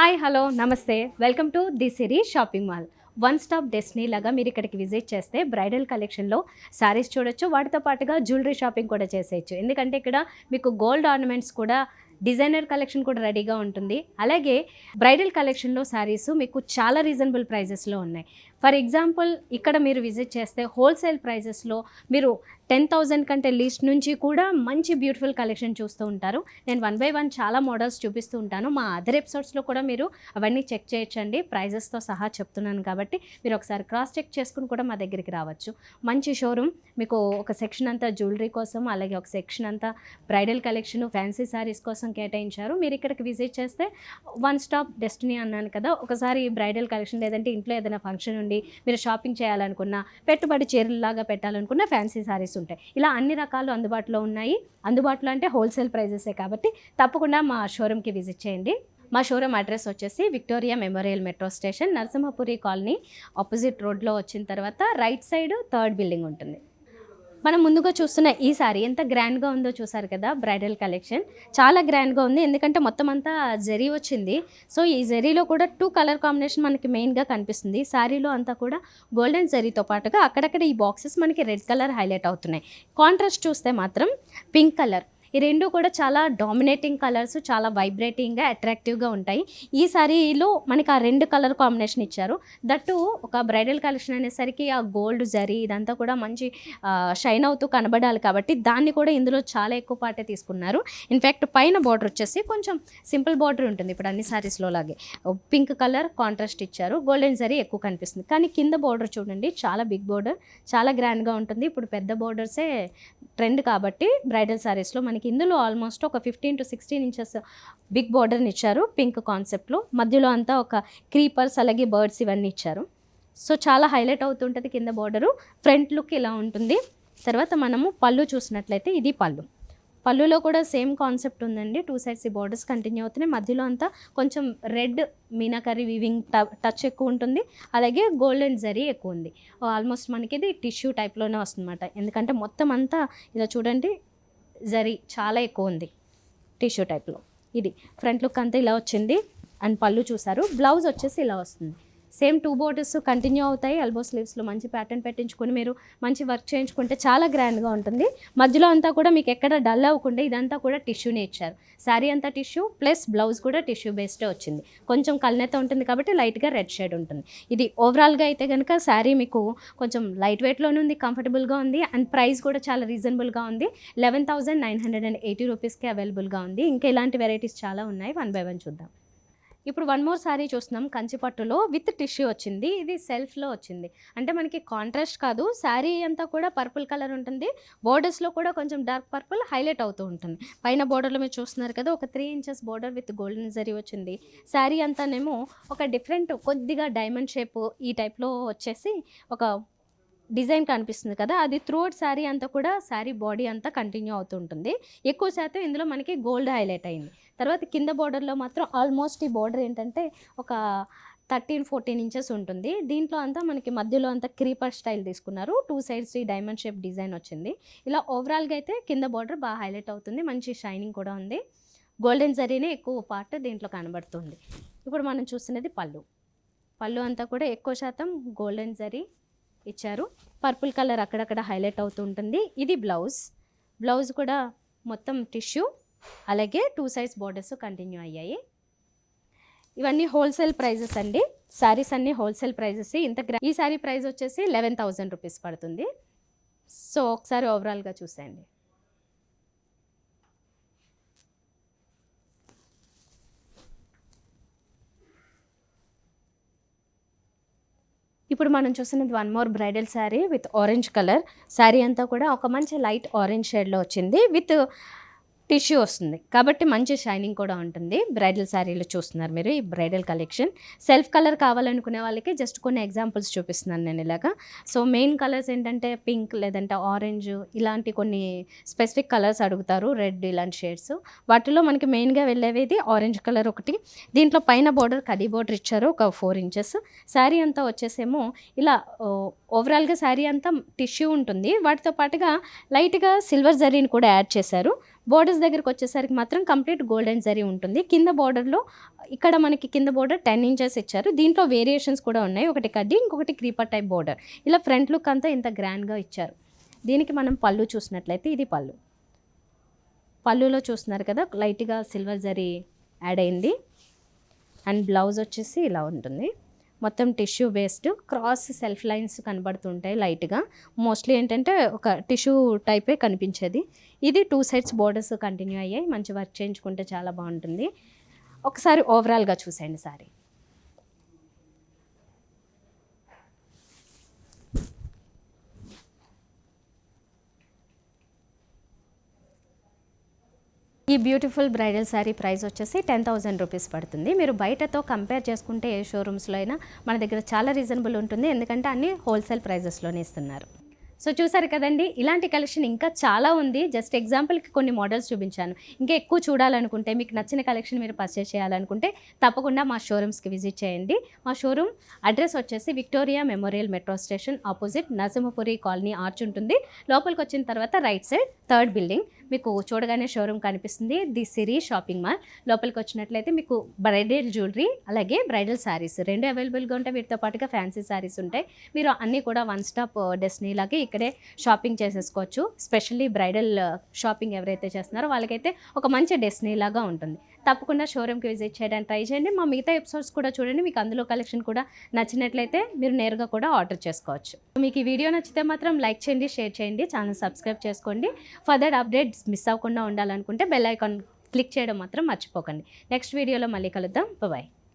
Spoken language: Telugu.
Hi hello namaste welcome to the Siri shopping mall. One stop destiny లాగా మీరు ఇక్కడికి విజిట్ చేస్తే బ్రైడల్ కలెక్షన్లో శారీస్ చూడొచ్చు, వాటితో పాటుగా జ్యువెలరీ షాపింగ్ కూడా చేసేయచ్చు. ఎందుకంటే ఇక్కడ మీకు గోల్డ్ ఆర్నమెంట్స్ కూడా, డిజైనర్ కలెక్షన్ కూడా రెడీగా ఉంటుంది. అలాగే బ్రైడల్ కలెక్షన్లో శారీస్ మీకు చాలా రీజనబుల్ ప్రైజెస్లో ఉన్నాయి. ఫర్ ఎగ్జాంపుల్ ఇక్కడ మీరు విజిట్ చేస్తే హోల్సేల్ ప్రైజెస్లో మీరు 10,000 కంటే లీస్ట్ నుంచి కూడా మంచి బ్యూటిఫుల్ కలెక్షన్ చూస్తూ ఉంటారు. నేను 1 by 1 చాలా మోడల్స్ చూపిస్తూ ఉంటాను. మా అదర్ ఎపిసోడ్స్లో కూడా మీరు అవన్నీ చెక్ చేయొచ్చండి. ప్రైజెస్తో సహా చెప్తున్నాను కాబట్టి మీరు ఒకసారి క్రాస్ చెక్ చేసుకుని కూడా మా దగ్గరికి రావచ్చు. మంచి షోరూమ్, మీకు ఒక సెక్షన్ అంతా జ్యువెలరీ కోసం, అలాగే ఒక సెక్షన్ అంతా బ్రైడల్ కలెక్షన్, ఫ్యాన్సీ శారీస్ కోసం కేటాయించారు. మీరు ఇక్కడికి విజిట్ చేస్తే వన్ స్టాప్ డెస్టినీ అన్నాను కదా, ఒకసారి బ్రైడల్ కలెక్షన్ లేదంటే ఇంట్లో ఏదైనా ఫంక్షన్ ఉండి మీరు షాపింగ్ చేయాలనుకున్నా, పెట్టుబడి చీరలాగా పెట్టాలనుకున్న ఫ్యాన్సీ శారీస్ ఉంటాయి. ఇలా అన్ని రకాలు అందుబాటులో ఉన్నాయి. అందుబాటులో అంటే హోల్సేల్ ప్రైజెసే కాబట్టి తప్పకుండా మా షోరూమ్కి విజిట్ చేయండి. మా షోరూమ్ అడ్రస్ వచ్చేసి Victoria memorial metro station, Narasimhapuri colony opposite రోడ్లో వచ్చిన తర్వాత రైట్ సైడ్ 3rd బిల్డింగ్ ఉంటుంది. మనం ముందుగా చూస్తున్న ఈ సారీ ఎంత గ్రాండ్గా ఉందో చూసారు కదా. బ్రైడల్ కలెక్షన్ చాలా గ్రాండ్గా ఉంది, ఎందుకంటే మొత్తం అంతా జరీ వచ్చింది. సో ఈ జరీలో కూడా 2 కలర్ కాంబినేషన్ మనకి మెయిన్గా కనిపిస్తుంది. శారీలో అంతా కూడా గోల్డెన్ జరీతో పాటుగా అక్కడక్కడ ఈ బాక్సెస్ మనకి రెడ్ కలర్ హైలైట్ అవుతున్నాయి. కాంట్రాస్ట్ చూస్తే మాత్రం పింక్ కలర్, ఈ రెండు కూడా చాలా డామినేటింగ్ కలర్స్, చాలా వైబ్రేటింగ్గా అట్రాక్టివ్గా ఉంటాయి. ఈ సారీలో మనకి ఆ 2 కలర్ కాంబినేషన్ ఇచ్చారు. దట్టు ఒక బ్రైడల్ కలెక్షన్ అనేసరికి ఆ గోల్డ్ జరీ ఇదంతా కూడా మంచి షైన్ అవుతూ కనబడాలి కాబట్టి దాన్ని కూడా ఇందులో చాలా ఎక్కువ పాటే తీసుకున్నారు. ఇన్ఫ్యాక్ట్ పైన బార్డర్ వచ్చేసి కొంచెం సింపుల్ బార్డర్ ఉంటుంది, ఇప్పుడు అన్ని సారీస్లో లాగే పింక్ కలర్ కాంట్రాస్ట్ ఇచ్చారు. గోల్డెన్ జరీ ఎక్కువ కనిపిస్తుంది, కానీ కింద బార్డర్ చూడండి చాలా బిగ్ బార్డర్, చాలా గ్రాండ్గా ఉంటుంది. ఇప్పుడు పెద్ద బార్డర్సే ట్రెండ్ కాబట్టి బ్రైడల్ సారీస్లో మనకి ఇందులో ఆల్మోస్ట్ ఒక 15 to 16 ఇంచెస్ బిగ్ బార్డర్ని ఇచ్చారు. పింక్ కాన్సెప్ట్లో మధ్యలో అంతా ఒక క్రీపర్స్ అలాగే బర్డ్స్ ఇవన్నీ ఇచ్చారు. సో చాలా హైలైట్ అవుతుంటుంది కింద బార్డరు. ఫ్రంట్ లుక్ ఇలా ఉంటుంది. తర్వాత మనము పళ్ళు చూసినట్లయితే ఇది పళ్ళు. పళ్ళులో కూడా సేమ్ కాన్సెప్ట్ ఉందండి. 2 సైడ్స్ ఈ బార్డర్స్ కంటిన్యూ అవుతున్నాయి. మధ్యలో అంతా కొంచెం రెడ్ మీనాకరీ వీవింగ్ టచ్ ఎక్కువ ఉంటుంది, అలాగే గోల్డెన్ జరీ ఎక్కువ ఉంది. ఆల్మోస్ట్ మనకి ఇది టిష్యూ టైప్లోనే వస్తుందన్నమాట. ఎందుకంటే మొత్తం అంతా ఇలా చూడండి జరీ చాలా ఎక్కువ ఉంది టిష్యూ టైప్లో. ఇది ఫ్రంట్ లుక్ అంతా ఇలా వచ్చింది. అండ్ పళ్ళు చూసారు. బ్లౌజ్ వచ్చేసి ఇలా వస్తుంది. సేమ్ 2 బోర్డర్స్ కంటిన్యూ అవుతాయి. ఎల్బో స్లీవ్స్లో మంచి ప్యాటర్న్ పెట్టించుకొని మీరు మంచి వర్క్ చేయించుకుంటే చాలా గ్రాండ్గా ఉంటుంది. మధ్యలో అంతా కూడా మీకు ఎక్కడ డల్ అవ్వకుండా ఇదంతా కూడా టిష్యూనే ఇచ్చారు. శారీ అంతా టిష్యూ ప్లస్ బ్లౌజ్ కూడా టిష్యూ బేస్డే వచ్చింది. కొంచెం కల్నేత ఉంటుంది కాబట్టి లైట్గా రెడ్ షేడ్ ఉంటుంది. ఇది ఓవరాల్గా అయితే కనుక శారీ మీకు కొంచెం లైట్ వెయిట్లోనే ఉంది, కంఫర్టబుల్గా ఉంది. అండ్ ప్రైస్ కూడా చాలా రీజనబుల్గా ఉంది. 11,980 రూపీస్కి అవైలబుల్గా ఉంది. ఇంకా ఇలాంటి వెరైటీస్ చాలా ఉన్నాయి. 1 by 1 చూద్దాం. ఇప్పుడు 1 more శారీ చూస్తున్నాం. కంచిపట్టులో విత్ టిష్యూ వచ్చింది. ఇది సెల్ఫ్లో వచ్చింది, అంటే మనకి కాంట్రాస్ట్ కాదు. శారీ అంతా కూడా పర్పుల్ కలర్ ఉంటుంది. బోర్డర్స్లో కూడా కొంచెం డార్క్ పర్పుల్ హైలైట్ అవుతూ ఉంటుంది. పైన బోర్డర్లో మీరు చూస్తున్నారు కదా, ఒక 3 inches border with golden zari వచ్చింది. శారీ అంతానేమో ఒక డిఫరెంట్ కొద్దిగా డైమండ్ షేప్ ఈ టైప్లో వచ్చేసి ఒక డిజైన్ కనిపిస్తుంది కదా, అది త్రూఅవుట్ శారీ అంతా కూడా శారీ బాడీ అంతా కంటిన్యూ అవుతూ ఉంటుంది. ఎక్కువ శాతం ఇందులో మనకి గోల్డ్ హైలైట్ అయింది. తర్వాత కింద బార్డర్లో మాత్రం ఆల్మోస్ట్ ఈ బార్డర్ ఏంటంటే ఒక 13-14 ఇంచెస్ ఉంటుంది. దీంట్లో అంతా మనకి మధ్యలో అంతా క్రీపర్ స్టైల్ తీసుకున్నారు. 2 సైడ్స్ ఈ డైమండ్ షేప్ డిజైన్ వచ్చింది. ఇలా ఓవరాల్గా అయితే కింద బార్డర్ బాగా హైలైట్ అవుతుంది. మంచి షైనింగ్ కూడా ఉంది. గోల్డెన్ జరీనే ఎక్కువ పార్ట్ దీంట్లో కనబడుతుంది. ఇప్పుడు మనం చూస్తున్నది పళ్ళు. పళ్ళు అంతా కూడా ఎక్కువ శాతం గోల్డెన్ జరీ ఇచ్చారు. పర్పుల్ కలర్ అక్కడక్కడ హైలైట్ అవుతూ ఉంటుంది. ఇది బ్లౌజ్. బ్లౌజ్ కూడా మొత్తం టిష్యూ, అలాగే 2 సైడ్స్ బార్డర్స్ కంటిన్యూ అయ్యాయి. ఇవన్నీ హోల్సేల్ ప్రైజెస్ అండి. శారీస్ అన్నీ హోల్సేల్ ప్రైజెస్. ఈ శారీ ప్రైస్ వచ్చేసి 11,000 రూపీస్ పడుతుంది. సో ఒకసారి ఓవరాల్గా చూసేయండి. ఇప్పుడు మనం చూస్తున్నది 1 more bridal sari with orange colour. Sari అంతా కూడా ఒక మంచి లైట్ ఆరెంజ్ షేడ్లో వచ్చింది. విత్ టిష్యూ వస్తుంది కాబట్టి మంచి షైనింగ్ కూడా ఉంటుంది. బ్రైడల్ శారీలో చూస్తున్నారు మీరు ఈ బ్రైడల్ కలెక్షన్. సెల్ఫ్ కలర్ కావాలనుకునే వాళ్ళకి జస్ట్ కొన్ని ఎగ్జాంపుల్స్ చూపిస్తున్నాను నేను ఇలాగా. సో మెయిన్ కలర్స్ ఏంటంటే పింక్ లేదంటే ఆరెంజ్, ఇలాంటి కొన్ని స్పెసిఫిక్ కలర్స్ అడుగుతారు, రెడ్ ఇలాంటి షేడ్స్. వాటిలో మనకి మెయిన్గా వెళ్ళేవి ఇది ఆరెంజ్ కలర్ ఒకటి. దీంట్లో పైన బార్డర్ కడీ బార్డర్ ఇచ్చారు ఒక 4 inches. శారీ అంతా వచ్చేసేమో ఇలా ఓవరాల్గా శారీ అంతా టిష్యూ ఉంటుంది. వాటితో పాటుగా లైట్గా సిల్వర్ జరీని కూడా యాడ్ చేశారు. బోర్డర్స్ దగ్గరికి వచ్చేసరికి మాత్రం కంప్లీట్ గోల్డెన్ జరీ ఉంటుంది. కింద బోర్డర్లో ఇక్కడ మనకి కింద బోర్డర్ 10 ఇంచెస్ ఇచ్చారు. దీంట్లో వేరియేషన్స్ కూడా ఉన్నాయి. ఒకటి కడ్డీ, ఇంకొకటి క్రీపర్ టైప్ బోర్డర్. ఇలా ఫ్రంట్ లుక్ అంతా ఇంత గ్రాండ్గా ఇచ్చారు. దీనికి మనం పళ్ళు చూసినట్లయితే ఇది పళ్ళు. పళ్ళులో చూస్తున్నారు కదా లైట్గా సిల్వర్ జరీ యాడ్ అయింది. అండ్ బ్లౌజ్ వచ్చేసి ఇలా ఉంటుంది. మొత్తం tissue based cross self lines కనబడుతుంటాయి లైట్గా. మోస్ట్లీ ఏంటంటే ఒక టిష్యూ టైపే కనిపించేది. ఇది 2 సైడ్స్ బోర్డర్స్ కంటిన్యూ అయ్యాయి. మంచి వర్క్ చేయించుకుంటే చాలా బాగుంటుంది. ఒకసారి ఓవరాల్గా చూసేయండి సారీ. ఈ బ్యూటిఫుల్ బ్రైడల్ శారీ ప్రైస్ వచ్చేసి 10,000 రూపీస్ పడుతుంది. మీరు బయటతో కంపేర్ చేసుకుంటే ఏ షోరూమ్స్లో అయినా మన దగ్గర చాలా రీజనబుల్ ఉంటుంది. ఎందుకంటే అన్ని హోల్సేల్ ప్రైజెస్లోనే ఇస్తున్నారు. సో చూసారు కదండి, ఇలాంటి కలెక్షన్ ఇంకా చాలా ఉంది. జస్ట్ ఎగ్జాంపుల్కి కొన్ని మోడల్స్ చూపించాను. ఇంకా ఎక్కువ చూడాలనుకుంటే, మీకు నచ్చిన కలెక్షన్ మీరు పర్చేస్ చేయాలనుకుంటే తప్పకుండా మా షోరూమ్స్కి విజిట్ చేయండి. మా షోరూమ్ అడ్రస్ వచ్చేసి Victoria memorial metro station opposite Narasimhapuri colony arch ఉంటుంది. లోపలికి వచ్చిన తర్వాత రైట్ సైడ్ 3rd బిల్డింగ్ మీకు చూడగానే షోరూమ్ కనిపిస్తుంది. The Siri shopping mall. లోపలికి వచ్చినట్లయితే మీకు బ్రైడల్ జ్యువెలరీ అలాగే బ్రైడల్ శారీస్ 2 అవైలబుల్గా ఉంటాయి. వీటితో పాటుగా ఫ్యాన్సీ శారీస్ ఉంటాయి. మీరు అన్నీ కూడా వన్ స్టాప్ డెస్టినీ లాగే ఇక్కడే షాపింగ్ చేసేసుకోవచ్చు. స్పెషల్లీ బ్రైడల్ షాపింగ్ ఎవరైతే చేస్తున్నారో వాళ్ళకైతే ఒక మంచి డెస్టినీ లాగా ఉంటుంది. తప్పకుండా షోరూమ్కి విజిట్ చేయడానికి ట్రై చేయండి. మా మిగతా ఎపిసోడ్స్ కూడా చూడండి. మీకు అందులో కలెక్షన్ కూడా నచ్చినట్లయితే మీరు నేరుగా కూడా ఆర్డర్ చేసుకోవచ్చు. మీకు ఈ వీడియో నచ్చితే మాత్రం లైక్ చేయండి, షేర్ చేయండి, ఛానల్ సబ్స్క్రైబ్ చేసుకోండి. ఫర్దర్ అప్డేట్స్ మిస్ అవ్వకుండా ఉండాలనుకుంటే బెల్ ఐకాన్ క్లిక్ చేయడం మాత్రం మర్చిపోకండి. నెక్స్ట్ వీడియోలో మళ్ళీ కలుద్దాం. బాయ్.